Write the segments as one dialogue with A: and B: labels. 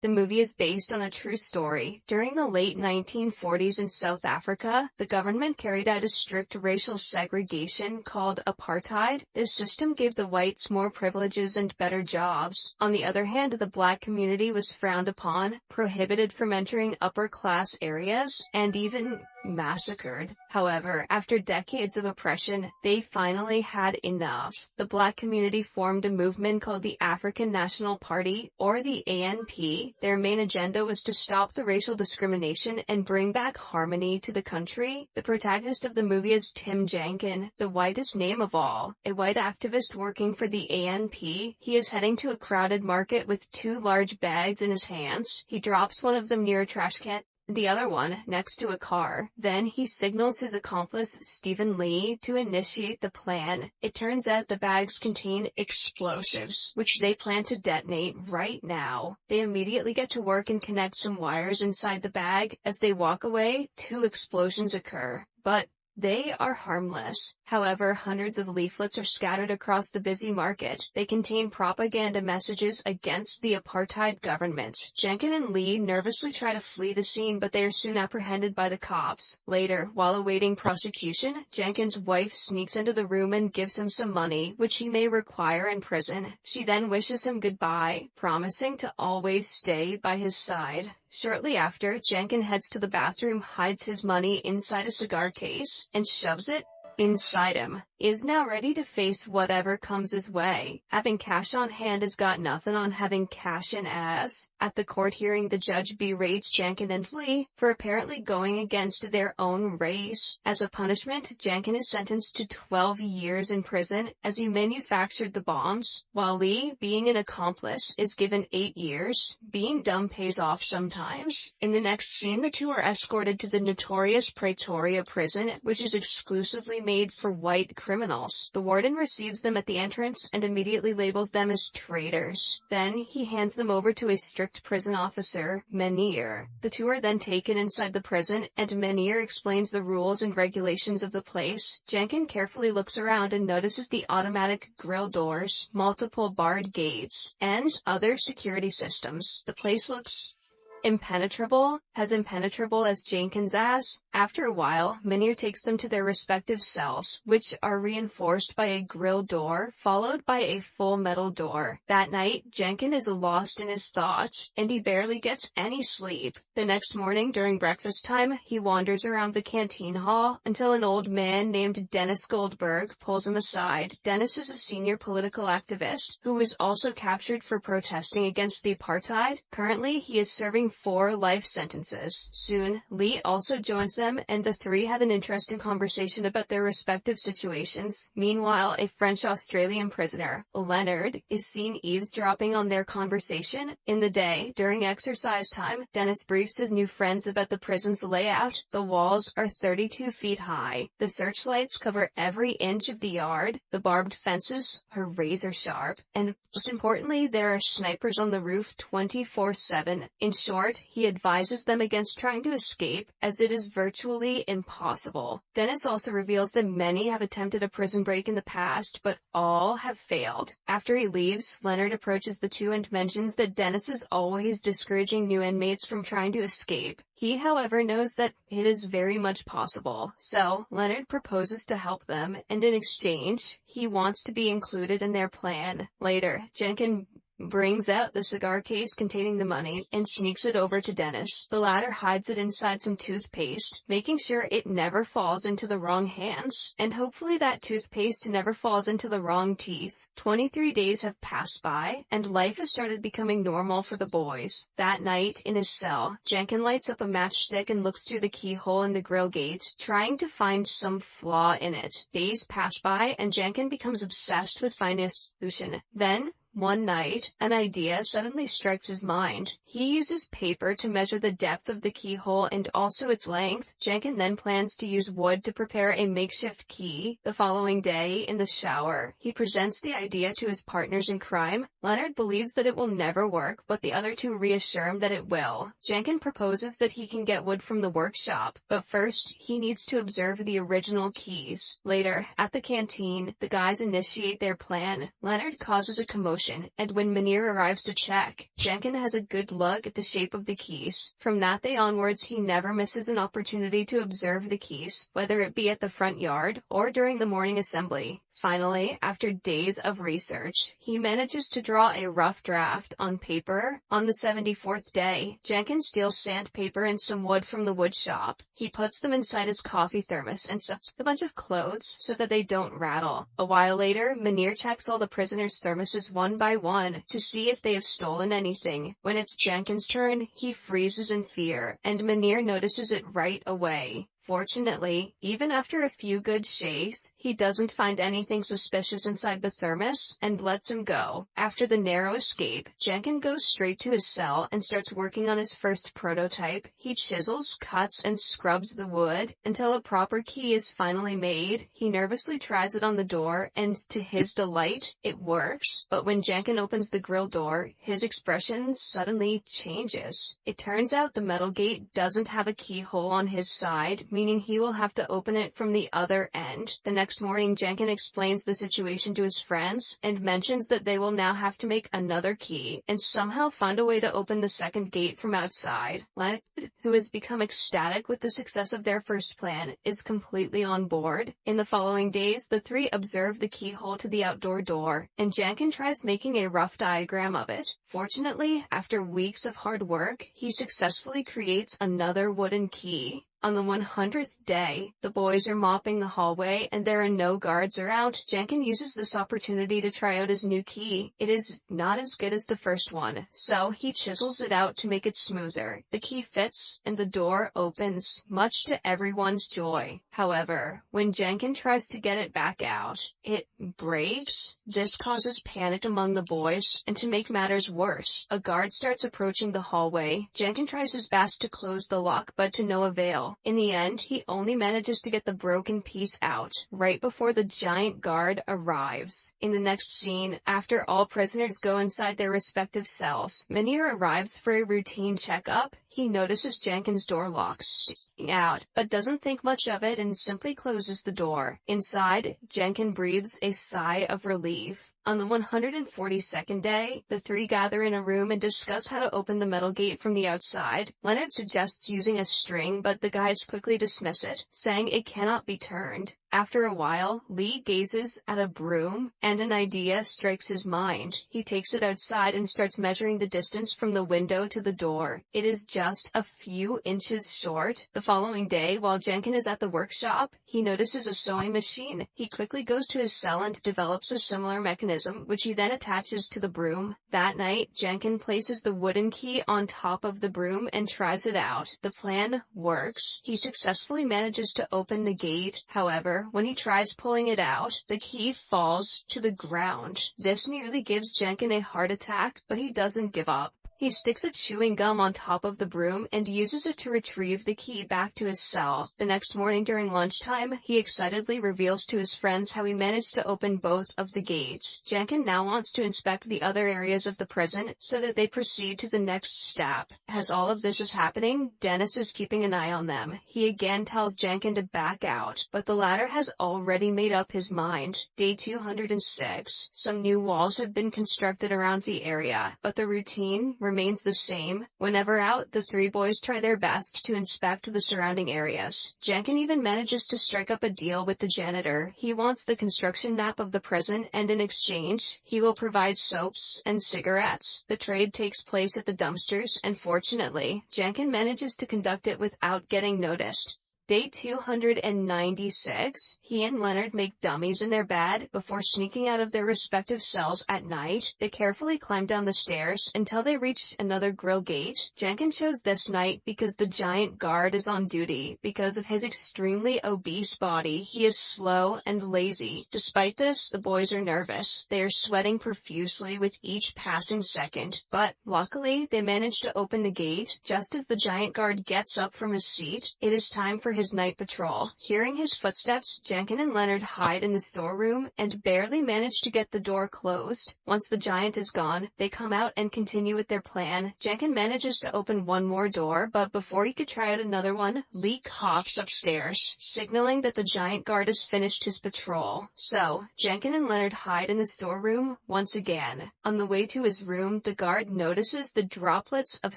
A: The movie is based on a true story. During the late 1940s in South Africa, the government carried out a strict racial segregation called apartheid. This system gave the whites more privileges and better jobs. On the other hand, the black community was frowned upon, prohibited from entering upper-class areas, and even massacred. However, after decades of oppression, they finally had enough. The black community formed a movement called the African National Party, or the ANP. Their main agenda was to stop the racial discrimination and bring back harmony to the country. The protagonist of the movie is Tim Jenkin, the whitest name of all, a white activist working for the ANP. He is heading to a crowded market with two large bags in his hands. He drops one of them near a trash can, the other one next to a car. Then he signals his accomplice Stephen Lee to initiate the plan. It turns out the bags contain explosives, which they plan to detonate right now. They immediately get to work and connect some wires inside the bag. As they walk away, two explosions occur, but they are harmless. However, hundreds of leaflets are scattered across the busy market. They contain propaganda messages against the apartheid government. Jenkin and Lee nervously try to flee the scene, but they are soon apprehended by the cops. Later, while awaiting prosecution, Jenkin's wife sneaks into the room and gives him some money, which he may require in prison. She then wishes him goodbye, promising to always stay by his side. Shortly after, Jenkin heads to the bathroom, hides his money inside a cigar case, and shoves it inside him. Is now ready to face whatever comes his way. Having cash on hand has got nothing on having cash in ass. At the court hearing, the judge berates Jenkin and Lee for apparently going against their own race. As a punishment, Jenkin is sentenced to 12 years in prison as he manufactured the bombs, while Lee, being an accomplice, is given 8 years. Being dumb pays off sometimes. In the next scene, the two are escorted to the notorious Pretoria prison, which is exclusively made for white criminals. The warden receives them at the entrance and immediately labels them as traitors. Then he hands them over to a strict prison officer, Menir. The two are then taken inside the prison, and Menir explains the rules and regulations of the place. Jenkin carefully looks around and notices the automatic grill doors, multiple barred gates, and other security systems. The place looks impenetrable as Jenkin's ass. After a while, Menir takes them to their respective cells, which are reinforced by a grill door, followed by a full metal door. That night, Jenkin is lost in his thoughts, and he barely gets any sleep. The next morning, during breakfast time, he wanders around the canteen hall until an old man named Dennis Goldberg pulls him aside. Dennis is a senior political activist who was also captured for protesting against the apartheid. Currently, he is serving 4 life sentences. Soon, Lee also joins them, and the three have an interesting conversation about their respective situations. Meanwhile, a French-Australian prisoner, Leonard, is seen eavesdropping on their conversation. In the day, during exercise time, Dennis briefs his new friends about the prison's layout. The walls are 32 feet high. The searchlights cover every inch of the yard. The barbed fences are razor sharp. And most importantly, there are snipers on the roof 24/7. In short, he advises them against trying to escape, as it is virtually impossible. Dennis also reveals that many have attempted a prison break in the past, but all have failed. After he leaves, Leonard approaches the two and mentions that Dennis is always discouraging new inmates from trying to escape. He, however, knows that it is very much possible. So, Leonard proposes to help them, and in exchange, he wants to be included in their plan. Later, Jenkin brings out the cigar case containing the money and sneaks it over to Dennis. The latter hides it inside some toothpaste, making sure it never falls into the wrong hands, and hopefully that toothpaste never falls into the wrong teeth. 23 days have passed by, and life has started becoming normal for the boys. That night, in his cell, Jenkin lights up a matchstick and looks through the keyhole in the grill gate, trying to find some flaw in it. Days pass by, and Jenkin becomes obsessed with finding a solution. Then, one night, an idea suddenly strikes his mind. He uses paper to measure the depth of the keyhole and also its length. Jenkin then plans to use wood to prepare a makeshift key. The following day, in the shower, he presents the idea to his partners in crime. Leonard believes that it will never work, but the other two reassure him that it will. Jenkin proposes that he can get wood from the workshop, but first, he needs to observe the original keys. Later, at the canteen, the guys initiate their plan. Leonard causes a commotion motion, and when Munir arrives to check, Jenkin has a good look at the shape of the keys. From that day onwards, he never misses an opportunity to observe the keys, whether it be at the front yard or during the morning assembly. Finally, after days of research, he manages to draw a rough draft on paper. On the 74th day, Jenkins steals sandpaper and some wood from the wood shop. He puts them inside his coffee thermos and stuffs a bunch of clothes so that they don't rattle. A while later, Munir checks all the prisoners' thermoses one by one to see if they have stolen anything. When it's Jenkins' turn, he freezes in fear, and Munir notices it right away. Fortunately, even after a few good shakes, he doesn't find anything suspicious inside the thermos and lets him go. After the narrow escape, Jenkins goes straight to his cell and starts working on his first prototype. He chisels, cuts, and scrubs the wood until a proper key is finally made. He nervously tries it on the door, and to his delight, it works. But when Jenkins opens the grill door, his expression suddenly changes. It turns out the metal gate doesn't have a keyhole on his side, meaning he will have to open it from the other end. The next morning, Jenkins explains the situation to his friends and mentions that they will now have to make another key and somehow find a way to open the second gate from outside. Leonard, who has become ecstatic with the success of their first plan, is completely on board. In the following days, the three observe the keyhole to the outdoor door, and Jenkins tries making a rough diagram of it. Fortunately, after weeks of hard work, he successfully creates another wooden key. On the 100th day, the boys are mopping the hallway and there are no guards around. Jenkins uses this opportunity to try out his new key. It is not as good as the first one, so he chisels it out to make it smoother. The key fits and the door opens, much to everyone's joy. However, when Jenkins tries to get it back out, it breaks. This causes panic among the boys, and to make matters worse, a guard starts approaching the hallway. Jenkins tries his best to close the lock, but to no avail. In the end, he only manages to get the broken piece out, right before the giant guard arrives. In the next scene, after all prisoners go inside their respective cells, Munir arrives for a routine checkup. He notices Jenkins' door lock sticking out, but doesn't think much of it and simply closes the door. Inside, Jenkins breathes a sigh of relief. On the 142nd day, the three gather in a room and discuss how to open the metal gate from the outside. Leonard suggests using a string, but the guys quickly dismiss it, saying it cannot be turned. After a while, Lee gazes at a broom, and an idea strikes his mind. He takes it outside and starts measuring the distance from the window to the door. It is just a few inches short. The following day, while Jenkins is at the workshop, he notices a sewing machine. He quickly goes to his cell and develops a similar mechanism, which he then attaches to the broom. That night, Jenkins places the wooden key on top of the broom and tries it out. The plan works. He successfully manages to open the gate. However, when he tries pulling it out, the key falls to the ground. This nearly gives Jenkins a heart attack, but he doesn't give up. He sticks a chewing gum on top of the broom and uses it to retrieve the key back to his cell. The next morning during lunchtime, he excitedly reveals to his friends how he managed to open both of the gates. Jenkins now wants to inspect the other areas of the prison so that they proceed to the next step. As all of this is happening, Dennis is keeping an eye on them. He again tells Jenkins to back out, but the latter has already made up his mind. Day 206. Some new walls have been constructed around the area, but the routine remains the same. Whenever out, the three boys try their best to inspect the surrounding areas. Jenkins even manages to strike up a deal with the janitor. He wants the construction map of the prison, and in exchange, he will provide soaps and cigarettes. The trade takes place at the dumpsters, and fortunately, Jenkins manages to conduct it without getting noticed. Day 296, he and Leonard make dummies in their bed before sneaking out of their respective cells at night. They carefully climb down the stairs until they reach another grill gate. Jenkins chose this night because the giant guard is on duty. Because of his extremely obese body, he is slow and lazy. Despite this, the boys are nervous. They are sweating profusely with each passing second, but luckily they manage to open the gate. Just as the giant guard gets up from his seat, it is time for his night patrol. Hearing his footsteps, Jenkin and Leonard hide in the storeroom and barely manage to get the door closed. Once the giant is gone, they come out and continue with their plan. Jenkin manages to open one more door, but before he could try out another one, Lee coughs upstairs, signaling that the giant guard has finished his patrol. So, Jenkin and Leonard hide in the storeroom once again. On the way to his room, the guard notices the droplets of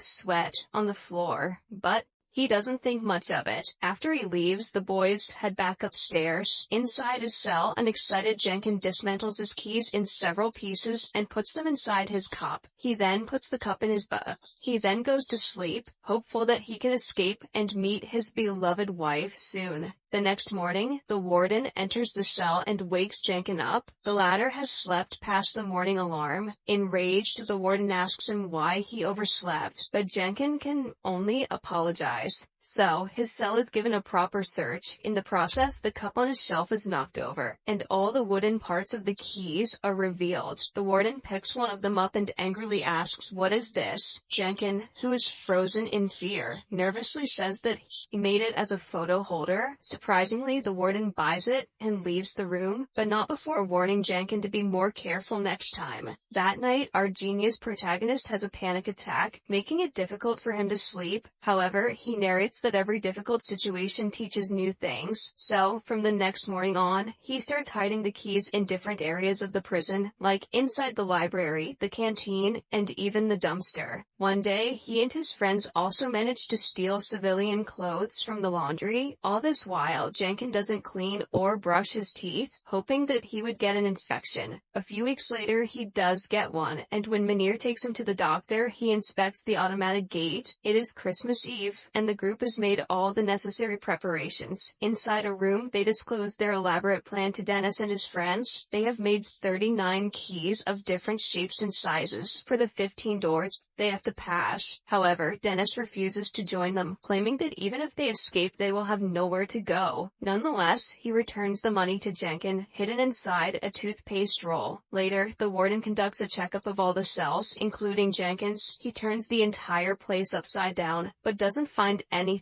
A: sweat on the floor, but he doesn't think much of it. After he leaves, the boys head back upstairs. Inside his cell, an excited Jenkin dismantles his keys in several pieces and puts them inside his cup. He then puts the cup in his butt. He then goes to sleep, hopeful that he can escape and meet his beloved wife soon. The next morning, the warden enters the cell and wakes Jenkin up. The latter has slept past the morning alarm. Enraged, the warden asks him why he overslept, but Jenkin can only apologize. So, his cell is given a proper search. In the process, the cup on his shelf is knocked over, and all the wooden parts of the keys are revealed. The warden picks one of them up and angrily asks, "What is this?" Jenkin, who is frozen in fear, nervously says that he made it as a photo holder. Surprisingly, the warden buys it and leaves the room, but not before warning Jenkin to be more careful next time. That night, our genius protagonist has a panic attack, making it difficult for him to sleep. However, he narrates that every difficult situation teaches new things. So, from the next morning on, he starts hiding the keys in different areas of the prison, like inside the library, the canteen, and even the dumpster. One day, he and his friends also managed to steal civilian clothes from the laundry. All this while, Jenkin doesn't clean or brush his teeth, hoping that he would get an infection. A few weeks later, he does get one, and when Munir takes him to the doctor, he inspects the automatic gate. It is Christmas Eve, and the group has made all the necessary preparations. Inside a room, they disclose their elaborate plan to Dennis and his friends. They have made 39 keys of different shapes and sizes for the 15 doors they have to pass. However, Dennis refuses to join them, claiming that even if they escape, they will have nowhere to go. Nonetheless, he returns the money to Jenkin, hidden inside a toothpaste roll. Later, the warden conducts a checkup of all the cells, including Jenkin's. He turns the entire place upside down, but doesn't find anything.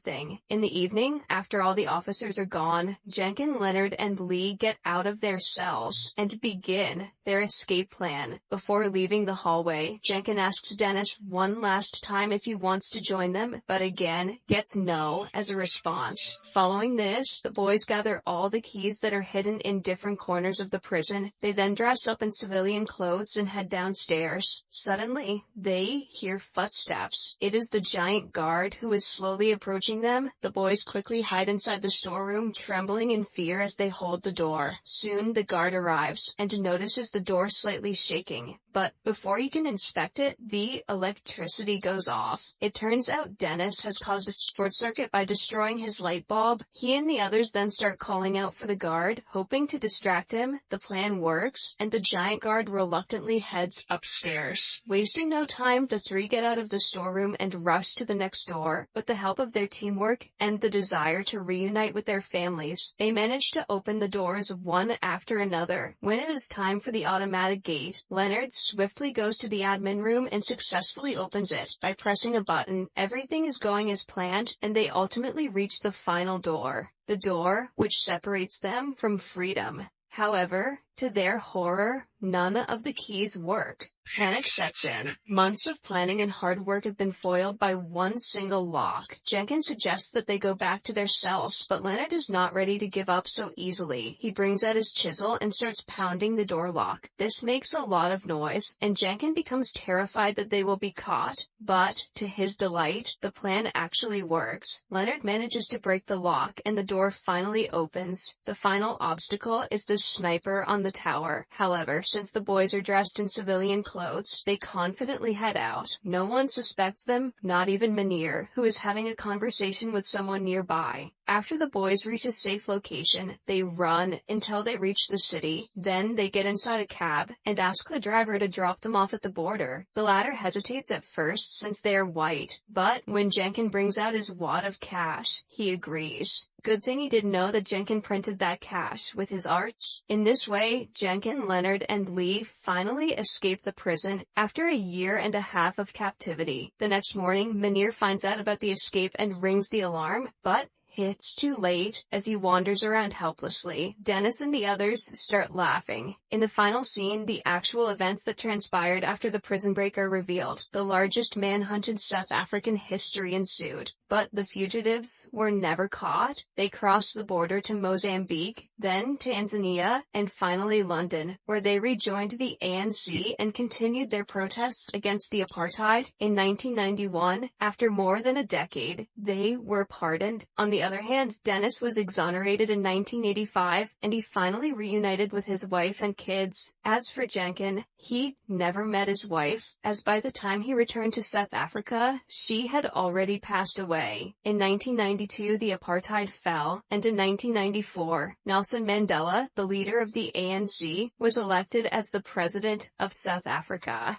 A: In the evening, after all the officers are gone, Jenkin, Leonard, and Lee get out of their cells and begin their escape plan. Before leaving the hallway, Jenkin asks Dennis one last time if he wants to join them, but again gets no as a response. Following this, the boys gather all the keys that are hidden in different corners of the prison. They then dress up in civilian clothes and head downstairs. Suddenly, they hear footsteps. It is the giant guard who is slowly approaching them. The boys quickly hide inside the storeroom, trembling in fear as they hold the door. Soon, the guard arrives and notices the door slightly shaking. But before he can inspect it, the electricity goes off. It turns out Dennis has caused a short circuit by destroying his light bulb. He and the others then start calling out for the guard, hoping to distract him. The plan works, and the giant guard reluctantly heads upstairs. Wasting no time, the three get out of the storeroom and rush to the next door. With the help of their teamwork and the desire to reunite with their families, they manage to open the doors one after another. When it is time for the automatic gate, Leonard swiftly goes to the admin room and successfully opens it. By pressing a button, everything is going as planned, and they ultimately reach the final door. The door which separates them from freedom. However, to their horror, none of the keys work. Panic sets in. Months of planning and hard work have been foiled by one single lock. Jenkins suggests that they go back to their cells, but Leonard is not ready to give up so easily. He brings out his chisel and starts pounding the door lock. This makes a lot of noise, and Jenkins becomes terrified that they will be caught. But, to his delight, the plan actually works. Leonard manages to break the lock, and the door finally opens. The final obstacle is the sniper on the tower. However, since the boys are dressed in civilian clothes, they confidently head out. No one suspects them, not even Munir, who is having a conversation with someone nearby. After the boys reach a safe location, they run until they reach the city. Then they get inside a cab and ask the driver to drop them off at the border. The latter hesitates at first since they are white, but when Jenkins brings out his wad of cash, he agrees. Good thing he didn't know that Jenkins printed that cash with his arts. In this way, Jenkins, Leonard, and Lee finally escape the prison after a year and a half of captivity. The next morning, Munir finds out about the escape and rings the alarm, but It's too late. As he wanders around helplessly, Dennis and the others start laughing. In the final scene, the actual events that transpired after the prison break are revealed. The largest manhunt in South African history ensued. But the fugitives were never caught. They crossed the border to Mozambique, then Tanzania, and finally London, where they rejoined the ANC and continued their protests against the apartheid. In 1991, after more than a decade, they were pardoned. On the other hand, Dennis was exonerated in 1985, and he finally reunited with his wife and kids. As for Jenkin, he never met his wife, as by the time he returned to South Africa, she had already passed away. In 1992, the apartheid fell, and in 1994, Nelson Mandela, the leader of the ANC, was elected as the president of South Africa.